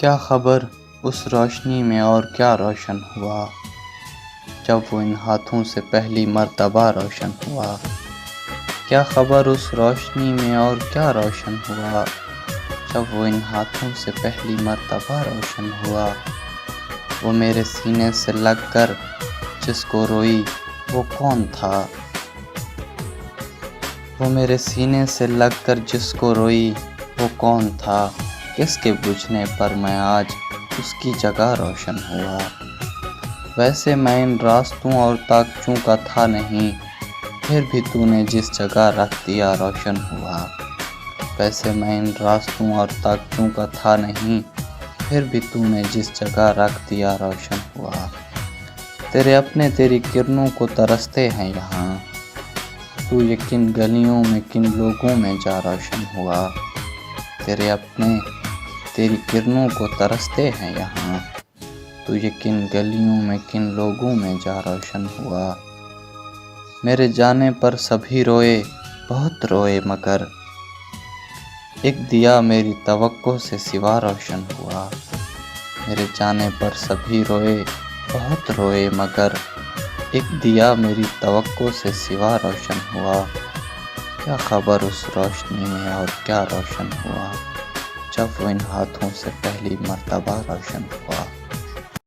کیا خبر اس روشنی میں اور کیا روشن ہوا جب وہ ان ہاتھوں سے پہلی مرتبہ روشن ہوا۔ کیا خبر اس روشنی میں اور کیا روشن ہوا جب وہ ان ہاتھوں سے پہلی مرتبہ روشن ہوا۔ وہ میرے سینے سے لگ کر جس کو روئی وہ کون تھا؟ وہ میرے سینے سے لگ کر جس کو روئی وہ کون تھا؟ کس کے بجھنے پر میں آج اس کی جگہ روشن ہوا۔ ویسے میں ان راستوں اور طاقتوں کا تھا نہیں، پھر بھی تو نے جس جگہ رکھ دیا روشن ہوا۔ ویسے میں ان راستوں اور طاقتوں کا تھا نہیں، پھر بھی تو نے جس جگہ رکھ دیا روشن ہوا۔ تیرے اپنے تیری کرنوں کو ترستے ہیں یہاں، تو یہ کن گلیوں میں کن لوگوں میں جا روشن ہوا۔ تیرے اپنے تیری کرنوں کو ترستے ہیں یہاں، تو یہ کن گلیوں میں کن لوگوں میں جا روشن ہوا۔ میرے جانے پر سبھی روئے، بہت روئے، مگر ایک دیا میری توقع سے سوا روشن ہوا۔ میرے جانے پر سبھی روئے، بہت روئے، مگر ایک دیا میری توقع سے سوا روشن ہوا۔ کیا خبر اس روشنی میں اور کیا روشن ہوا جب وہ ان ہاتھوں سے پہلی مرتبہ روشن ہوا۔